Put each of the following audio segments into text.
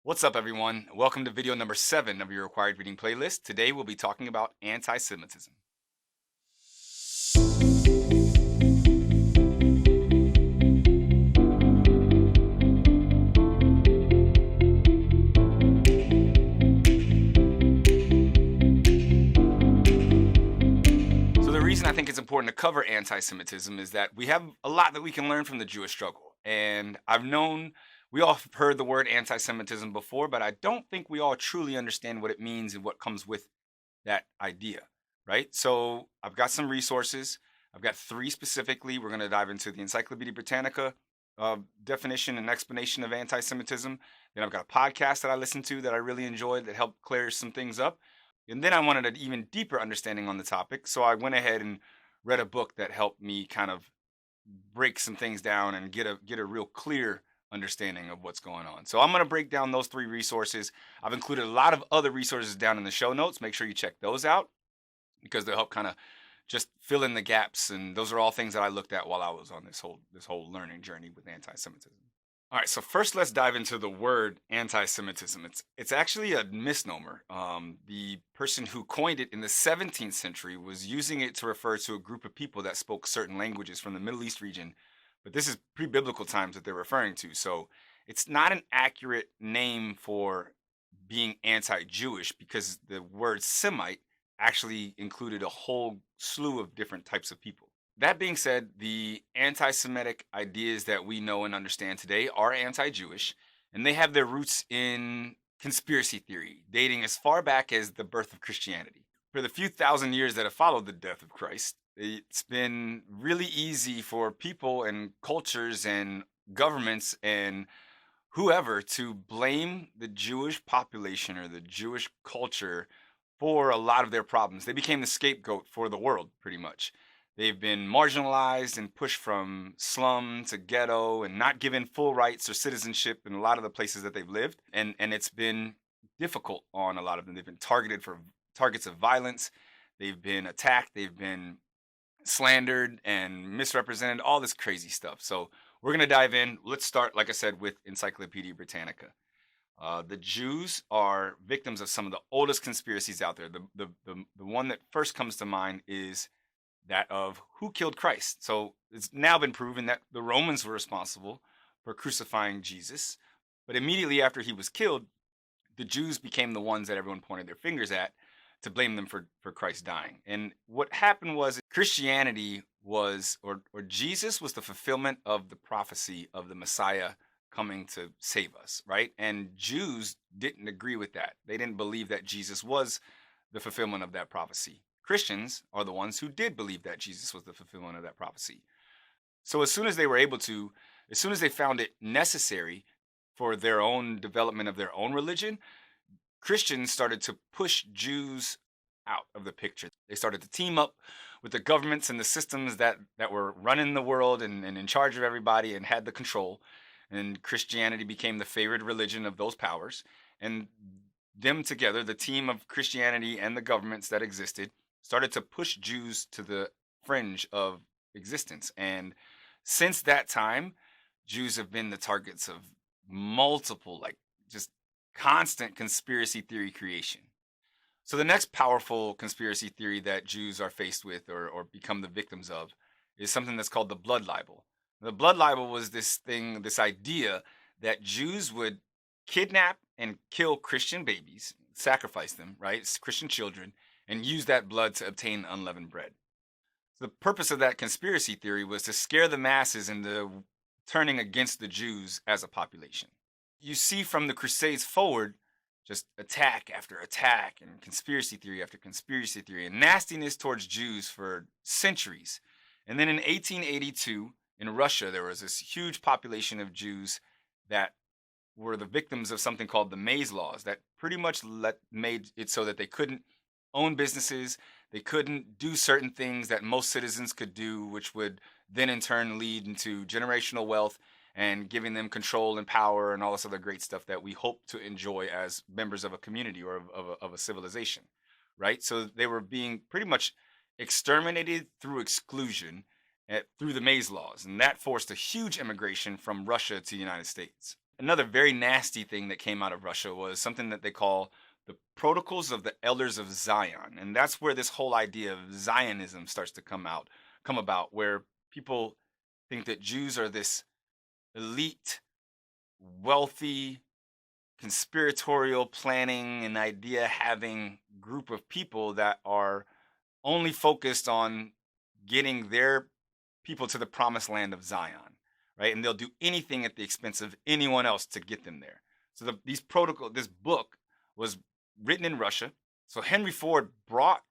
What's up, everyone? Welcome to video number 7 of your required reading playlist. Today we'll be talking about anti-Semitism. So the reason I think it's important to cover anti-Semitism is that we have a lot that we can learn from the Jewish struggle. And we all have heard the word anti-Semitism before, but I don't think we all truly understand what it means and what comes with that idea, right? So I've got some resources. I've got three specifically. We're going to dive into the Encyclopedia Britannica definition and explanation of anti-Semitism. Then I've got a podcast that I listened to that I really enjoyed that helped clear some things up. And then I wanted an even deeper understanding on the topic. So I went ahead and read a book that helped me kind of break some things down and get a real clear understanding of what's going on. So I'm going to break down those three resources. I've included a lot of other resources down in the show notes. Make sure you check those out because they'll help kind of just fill in the gaps. And those are all things that I looked at while I was on this whole learning journey with anti-Semitism. All right, so first let's dive into the word anti-Semitism. It's actually a misnomer. The person who coined it in the 17th century was using it to refer to a group of people that spoke certain languages from the Middle East region, but this is pre-biblical times that they're referring to. So it's not an accurate name for being anti-Jewish because the word Semite actually included a whole slew of different types of people. That being said, the anti Semitic ideas that we know and understand today are anti Jewish, and they have their roots in conspiracy theory, dating as far back as the birth of Christianity. For the few thousand years that have followed the death of Christ, it's been really easy for people and cultures and governments and whoever to blame the Jewish population or the Jewish culture for a lot of their problems. They became the scapegoat for the world, pretty much. They've been marginalized and pushed from slum to ghetto and not given full rights or citizenship in a lot of the places that they've lived. And it's been difficult on a lot of them. They've been targeted for targets of violence. They've been attacked. They've been slandered and misrepresented, all this crazy stuff. So we're going to dive in. Let's start, like I said, with Encyclopedia Britannica. The Jews are victims of some of the oldest conspiracies out there. The one that first comes to mind is that of who killed Christ. So it's now been proven that the Romans were responsible for crucifying Jesus. But immediately after he was killed, the Jews became the ones that everyone pointed their fingers at to blame them for Christ dying. And what happened was Christianity was, or Jesus was the fulfillment of the prophecy of the Messiah coming to save us, right? And Jews didn't agree with that. They didn't believe that Jesus was the fulfillment of that prophecy. Christians are the ones who did believe that Jesus was the fulfillment of that prophecy. So as soon as they found it necessary for their own development of their own religion, Christians started to push Jews out of the picture. They started to team up with the governments and the systems that were running the world and in charge of everybody and had the control. And Christianity became the favored religion of those powers. And them together, the team of Christianity and the governments that existed, started to push Jews to the fringe of existence. And since that time, Jews have been the targets of multiple, like just constant conspiracy theory creation. So the next powerful conspiracy theory that Jews are faced with or become the victims of is something that's called the blood libel. The blood libel was this idea that Jews would kidnap and kill Christian babies, sacrifice them, right? It's Christian children, and use that blood to obtain unleavened bread. The purpose of that conspiracy theory was to scare the masses into turning against the Jews as a population. You see from the Crusades forward, just attack after attack and conspiracy theory after conspiracy theory and nastiness towards Jews for centuries. And then in 1882, in Russia, there was this huge population of Jews that were the victims of something called the Maze Laws that pretty much made it so that they couldn't own businesses. They couldn't do certain things that most citizens could do, which would then in turn lead into generational wealth and giving them control and power and all this other great stuff that we hope to enjoy as members of a community or of a civilization, right? So they were being pretty much exterminated through exclusion through the Maze Laws. And that forced a huge immigration from Russia to the United States. Another very nasty thing that came out of Russia was something that they call the Protocols of the Elders of Zion. And that's where this whole idea of Zionism starts to come about, where people think that Jews are this elite, wealthy, conspiratorial planning and idea having group of people that are only focused on getting their people to the promised land of Zion, right? And they'll do anything at the expense of anyone else to get them there. So this book was written in Russia. So Henry Ford brought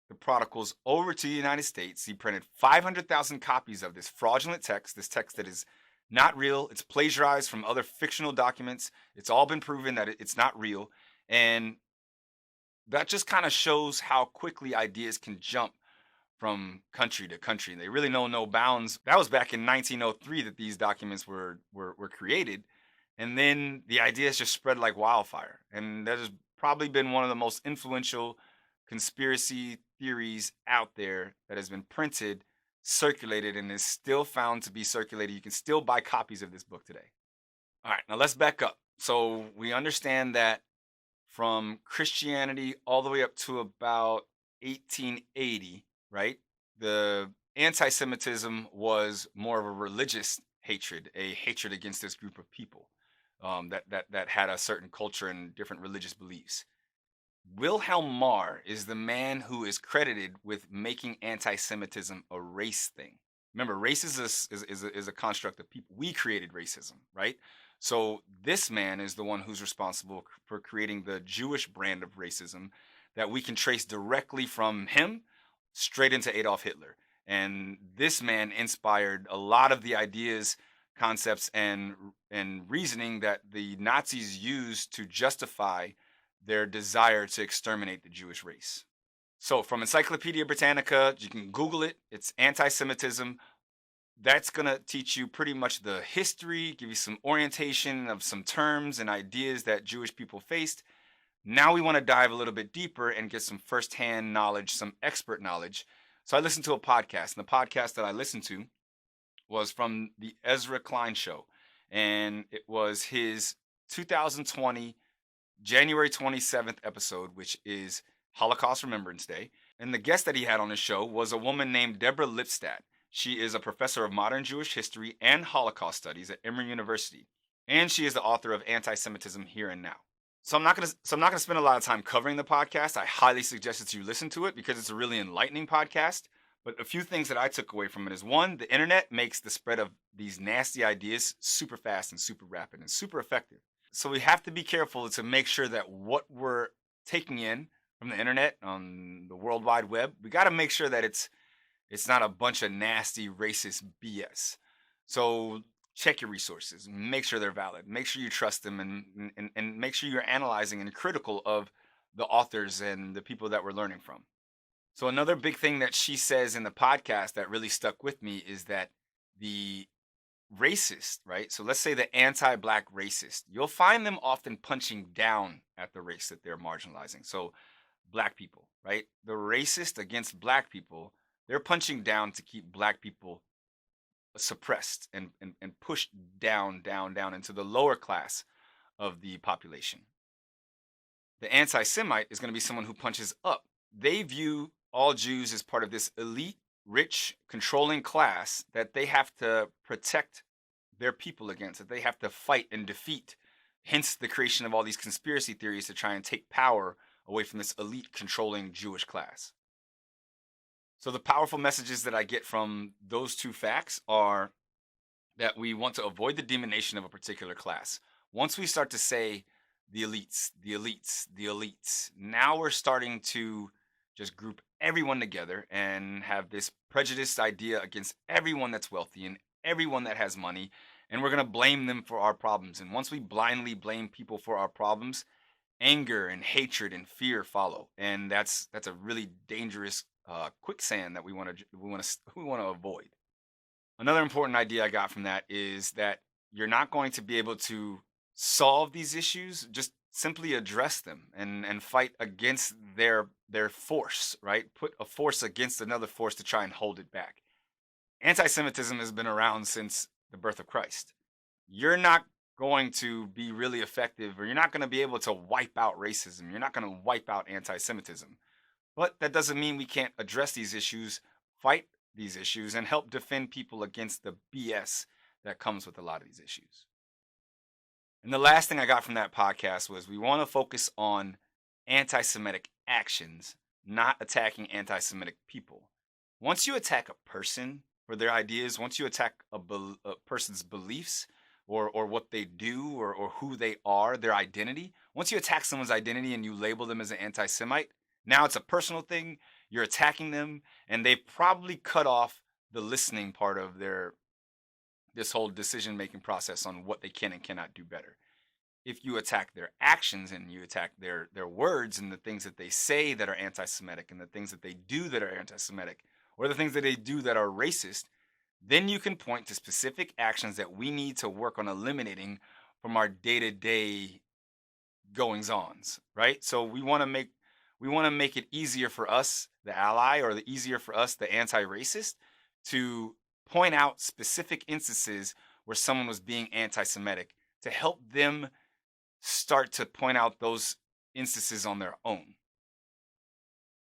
the protocols over to the United States. He printed 500,000 copies of this fraudulent text, this text that is not real. It's plagiarized from other fictional documents. It's all been proven that it's not real. And that just kind of shows how quickly ideas can jump from country to country. They really know no bounds. That was back in 1903 that these documents were created. And then the ideas just spread like wildfire. And that has probably been one of the most influential conspiracy theories out there that has been printed, circulated, and is still found to be circulated. You can still buy copies of this book today. All right, now let's back up. So we understand that from Christianity all the way up to about 1880, right? The anti-Semitism was more of a religious hatred, a hatred against this group of people that had a certain culture and different religious beliefs. Wilhelm Maher is the man who is credited with making anti-Semitism a race thing. Remember, race is a construct of people. We created racism, right? So this man is the one who's responsible for creating the Jewish brand of racism that we can trace directly from him straight into Adolf Hitler. And this man inspired a lot of the ideas, concepts, and reasoning that the Nazis used to justify their desire to exterminate the Jewish race. So from Encyclopedia Britannica, you can Google it. It's anti-Semitism. That's going to teach you pretty much the history, give you some orientation of some terms and ideas that Jewish people faced. Now we want to dive a little bit deeper and get some firsthand knowledge, some expert knowledge. So I listened to a podcast, and the podcast that I listened to was from the Ezra Klein Show. And it was his 2020 January 27th episode, which is Holocaust Remembrance Day. And the guest that he had on his show was a woman named Deborah Lipstadt. She is a professor of modern Jewish history and Holocaust studies at Emory University. And she is the author of Anti-Semitism Here and Now. So I'm not gonna spend a lot of time covering the podcast. I highly suggest that you listen to it because it's a really enlightening podcast. But a few things that I took away from it is one, the internet makes the spread of these nasty ideas super fast and super rapid and super effective. So we have to be careful to make sure that what we're taking in from the internet on the World Wide Web, we got to make sure that it's not a bunch of nasty racist BS. So check your resources, make sure they're valid, make sure you trust them, and make sure you're analyzing and critical of the authors and the people that we're learning from. So another big thing that she says in the podcast that really stuck with me is that the racist, right? So let's say the anti-black racist, you'll find them often punching down at the race that they're marginalizing. So black people, right? The racist against black people, they're punching down to keep black people suppressed and pushed down into the lower class of the population. The anti-Semite is going to be someone who punches up. They view all Jews as part of this elite, rich, controlling class that they have to protect their people against, that they have to fight and defeat. Hence the creation of all these conspiracy theories to try and take power away from this elite, controlling Jewish class. So the powerful messages that I get from those two facts are that we want to avoid the demonization of a particular class. Once we start to say the elites, the elites, the elites, now we're starting to just group everyone together and have this prejudiced idea against everyone that's wealthy and everyone that has money, and we're going to blame them for our problems. And once we blindly blame people for our problems, anger and hatred and fear follow, and that's a really dangerous quicksand that we want to avoid. Another important idea I got from that is that you're not going to be able to solve these issues, just simply address them and fight against their force, right? Put a force against another force to try and hold it back. Anti-Semitism has been around since the birth of Christ. You're not going to be really effective, or you're not going to be able to wipe out racism. You're not going to wipe out anti Semitism. But that doesn't mean we can't address these issues, fight these issues, and help defend people against the BS that comes with a lot of these issues. And the last thing I got from that podcast was we want to focus on anti Semitic actions, not attacking anti Semitic people. Once you attack a person for their ideas, once you attack a person's beliefs or what they do or who they are, their identity, once you attack someone's identity and you label them as an anti Semite, now it's a personal thing. You're attacking them, and they probably cut off the listening part of this whole decision making process on what they can and cannot do better. If you attack their actions and you attack their words and the things that they say that are anti-Semitic and the things that they do that are anti-Semitic or the things that they do that are racist, then you can point to specific actions that we need to work on eliminating from our day-to-day goings ons, right? So we want to make it easier for us, the ally, or the easier for us, the anti-racist, to point out specific instances where someone was being anti-Semitic to help them start to point out those instances on their own.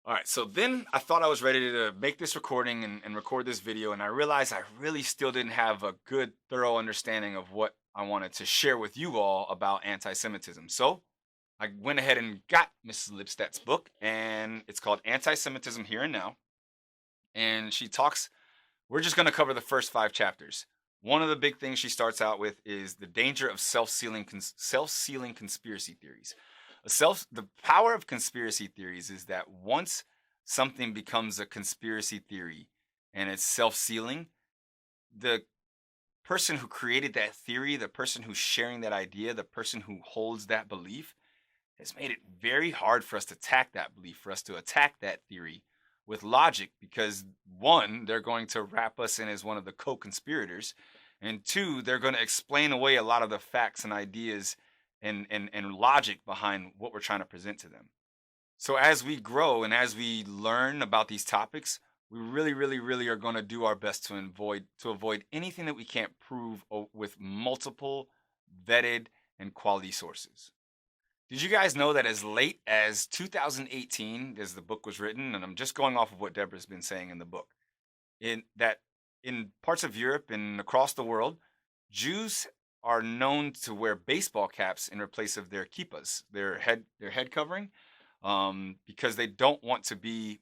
All right, so then I thought I was ready to make this recording and record this video, and I realized I really still didn't have a good, thorough understanding of what I wanted to share with you all about anti Semitism. So I went ahead and got Mrs. Lipstadt's book, and it's called Anti-Semitism Here and Now. And we're just going to cover the first 5 chapters. One of the big things she starts out with is the danger of self-sealing conspiracy theories. The power of conspiracy theories is that once something becomes a conspiracy theory and it's self-sealing, the person who created that theory, the person who's sharing that idea, the person who holds that belief, has made it very hard for us to attack that belief, for us to attack that theory with logic, because one, they're going to wrap us in as one of the co-conspirators, and two, they're going to explain away a lot of the facts and ideas and logic behind what we're trying to present to them. So as we grow and as we learn about these topics, we really, really, really are going to do our best to avoid anything that we can't prove with multiple vetted and quality sources. Did you guys know that as late as 2018, as the book was written, and I'm just going off of what Deborah's been saying in the book, in parts of Europe and across the world, Jews are known to wear baseball caps in replace of their kippas, their head covering, because they don't want to be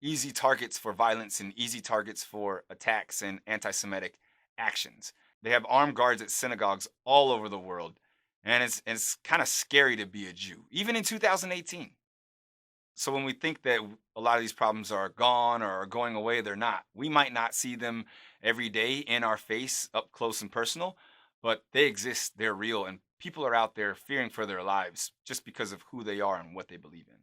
easy targets for violence and easy targets for attacks and anti-Semitic actions. They have armed guards at synagogues all over the world, and it's kind of scary to be a Jew, even in 2018. So when we think that a lot of these problems are gone or are going away, they're not. We might not see them every day in our face, up close and personal, but they exist, they're real, and people are out there fearing for their lives just because of who they are and what they believe in.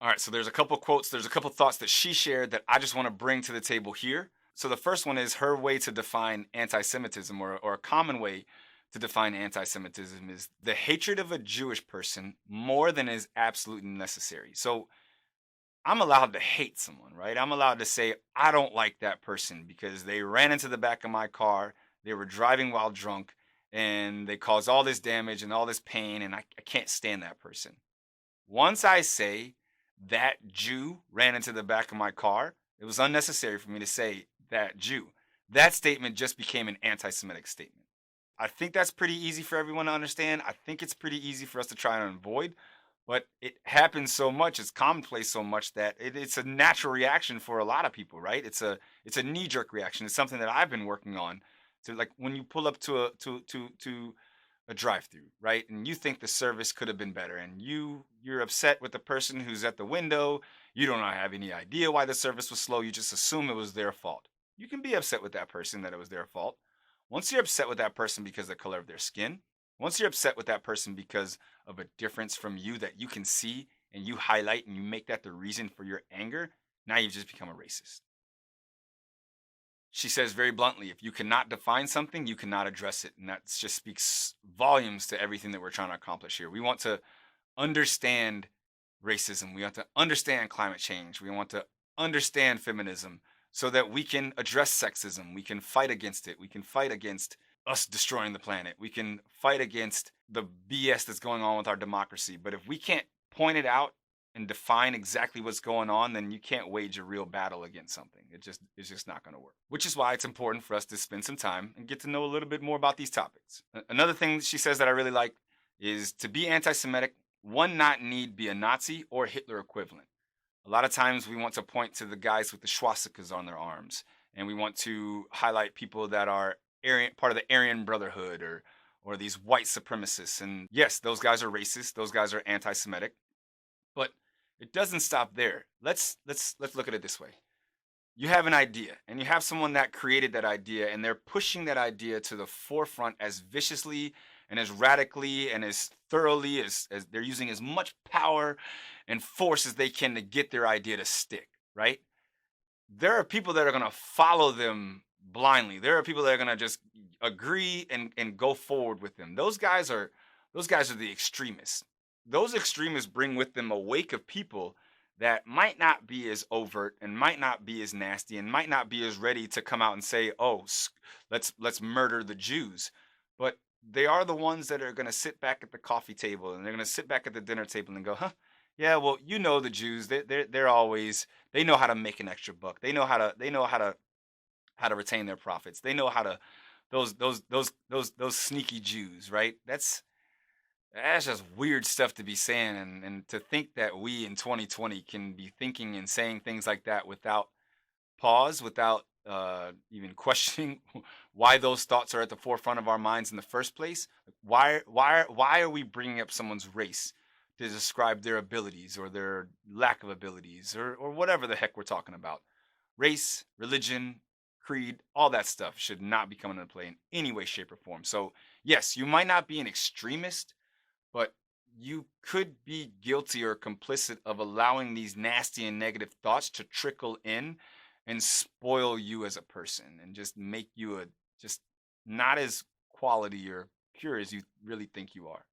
All right, so there's a couple quotes, there's a couple thoughts that she shared that I just want to bring to the table here. So the first one is her way to define anti-Semitism, or a common way to define anti-Semitism is the hatred of a Jewish person more than is absolutely necessary. So I'm allowed to hate someone, right? I'm allowed to say, I don't like that person because they ran into the back of my car, they were driving while drunk, and they caused all this damage and all this pain, and I can't stand that person. Once I say that Jew ran into the back of my car, it was unnecessary for me to say that Jew. That statement just became an anti Semitic statement. I think that's pretty easy for everyone to understand. I think it's pretty easy for us to try and avoid, but it happens so much, it's commonplace so much that it's a natural reaction for a lot of people, right? It's a knee-jerk reaction. It's something that I've been working on. To, like, when you pull up to a drive-through, right? And you think the service could have been better, and you're upset with the person who's at the window. You don't have any idea why the service was slow. You just assume it was their fault. You can be upset with that person that it was their fault. Once you're upset with that person because of the color of their skin, once you're upset with that person because of a difference from you that you can see and you highlight and you make that the reason for your anger, now you've just become a racist. She says very bluntly, if you cannot define something, you cannot address it. And that just speaks volumes to everything that we're trying to accomplish here. We want to understand racism. We want to understand climate change. We want to understand feminism so that we can address sexism. We can fight against it. We can fight against us destroying the planet. We can fight against the BS that's going on with our democracy. But if we can't point it out and define exactly what's going on, then you can't wage a real battle against something. It's just not going to work. Which is why it's important for us to spend some time and get to know a little bit more about these topics. Another thing she says that I really like is to be anti-Semitic, one not need be a Nazi or Hitler equivalent. A lot of times we want to point to the guys with the swastikas on their arms, and we want to highlight people that are Aryan, part of the Aryan Brotherhood, or these white supremacists. And yes, those guys are racist. Those guys are anti-Semitic. But it doesn't stop there. Let's look at it this way. You have an idea, and you have someone that created that idea, and they're pushing that idea to the forefront as viciously and as radically and as thoroughly as they're using as much power and force as they can to get their idea to stick, right? There are people that are going to follow them blindly. There are people that are going to just agree and go forward with them. Those guys are the extremists. Those extremists bring with them a wake of people that might not be as overt and might not be as nasty and might not be as ready to come out and say, "Oh, let's murder the Jews." But they are the ones that are going to sit back at the coffee table, and they're going to sit back at the dinner table and go, "Huh, yeah, well, the Jews, they're always, they know how to make an extra buck. They know how to retain their profits. They know how to, those sneaky Jews, right?" That's just weird stuff to be saying, and to think that we in 2020 can be thinking and saying things like that without pause, without even questioning why those thoughts are at the forefront of our minds in the first place. Why are we bringing up someone's race to describe their abilities or their lack of abilities, or whatever the heck we're talking about? Race, religion, creed, all that stuff should not be coming into play in any way, shape, or form. So yes, you might not be an extremist, but you could be guilty or complicit of allowing these nasty and negative thoughts to trickle in and spoil you as a person and just make you just not as quality or pure as you really think you are.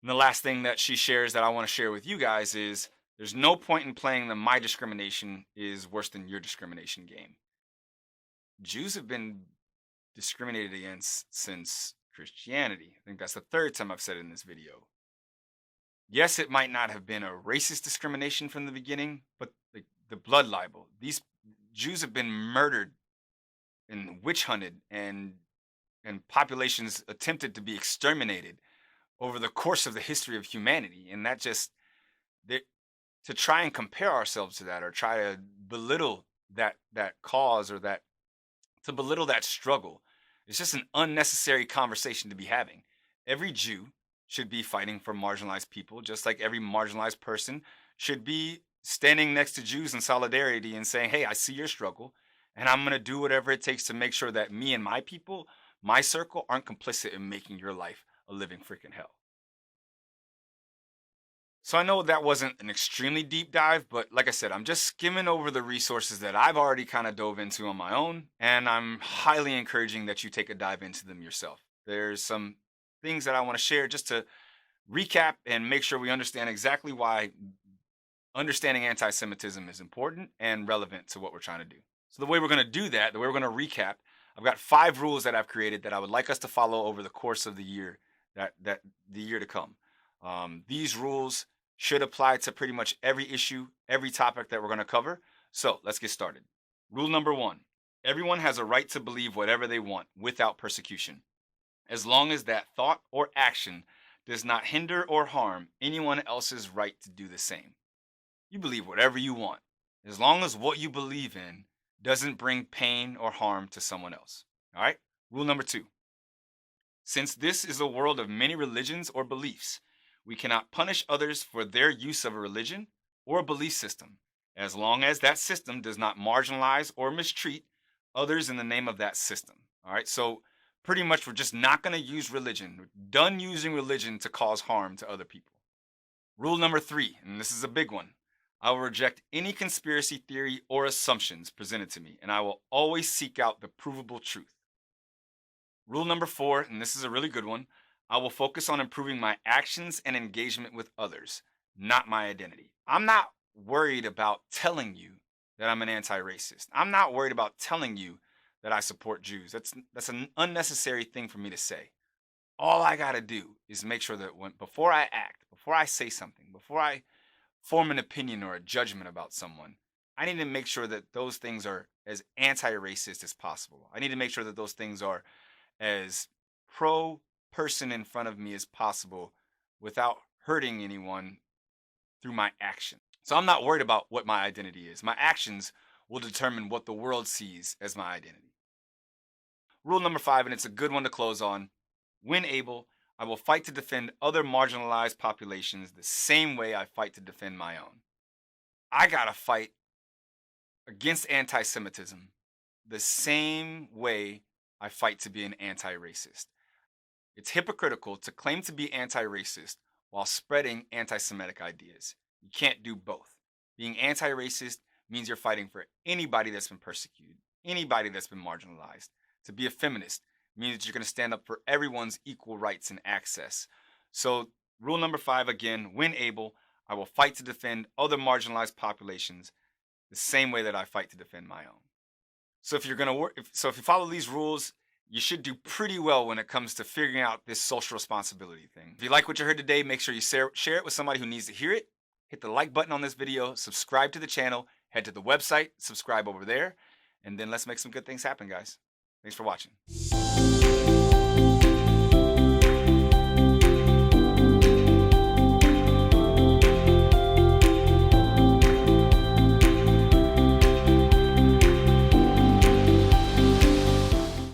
And the last thing that she shares that I want to share with you guys is there's no point in playing the my discrimination is worse than your discrimination game. Jews have been discriminated against since Christianity. I think that's the third time I've said it in this video. Yes, it might not have been a racist discrimination from the beginning, but the blood libel. These Jews have been murdered and witch hunted, and populations attempted to be exterminated over the course of the history of humanity. And that just they, to try and compare ourselves to that, or try to belittle that cause, or that to belittle that struggle, it's just an unnecessary conversation to be having. Every Jew should be fighting for marginalized people, just like every marginalized person should be standing next to Jews in solidarity and saying, "Hey, I see your struggle, and I'm going to do whatever it takes to make sure that me and my people, my circle, aren't complicit in making your life a living freaking hell." So I know that wasn't an extremely deep dive, but like I said, I'm just skimming over the resources that I've already kind of dove into on my own, and I'm highly encouraging that you take a dive into them yourself. There's some things that I want to share just to recap and make sure we understand exactly why understanding anti-Semitism is important and relevant to what we're trying to do. So the way we're going to do that, the way we're going to recap, I've got 5 rules that I've created that I would like us to follow over the course of the year, that the year to come. These rules should apply to pretty much every issue, every topic that we're going to cover. So let's get started. Rule number 1: everyone has a right to believe whatever they want without persecution, as long as that thought or action does not hinder or harm anyone else's right to do the same. You believe whatever you want, as long as what you believe in doesn't bring pain or harm to someone else. All right? Rule number 2: since this is a world of many religions or beliefs, we cannot punish others for their use of a religion or a belief system, as long as that system does not marginalize or mistreat others in the name of that system. All right? So pretty much we're just not going to use religion. We're done using religion to cause harm to other people. Rule number 3, and this is a big one: I will reject any conspiracy theory or assumptions presented to me, and I will always seek out the provable truth. Rule number 4, and this is a really good one: I will focus on improving my actions and engagement with others, not my identity. I'm not worried about telling you that I'm an anti-racist. I'm not worried about telling you that I support Jews. That's an unnecessary thing for me to say. All I got to do is make sure that before I act, before I say something, before I form an opinion or a judgment about someone, I need to make sure that those things are as anti-racist as possible. I need to make sure that those things are as pro person in front of me as possible without hurting anyone through my action. So I'm not worried about what my identity is. My actions will determine what the world sees as my identity. Rule number 5, and it's a good one to close on. When able, I will fight to defend other marginalized populations the same way I fight to defend my own. I gotta fight against anti-Semitism the same way I fight to be an anti-racist. It's hypocritical to claim to be anti-racist while spreading anti-Semitic ideas. You can't do both. Being anti-racist means you're fighting for anybody that's been persecuted, anybody that's been marginalized. To be a feminist means that you're going to stand up for everyone's equal rights and access. So, rule number 5 again, when able, I will fight to defend other marginalized populations the same way that I fight to defend my own. So if you're going to work, if you follow these rules, you should do pretty well when it comes to figuring out this social responsibility thing. If you like what you heard today, make sure you share it with somebody who needs to hear it. Hit the like button on this video, subscribe to the channel, head to the website, subscribe over there, and then let's make some good things happen, guys. Thanks for watching.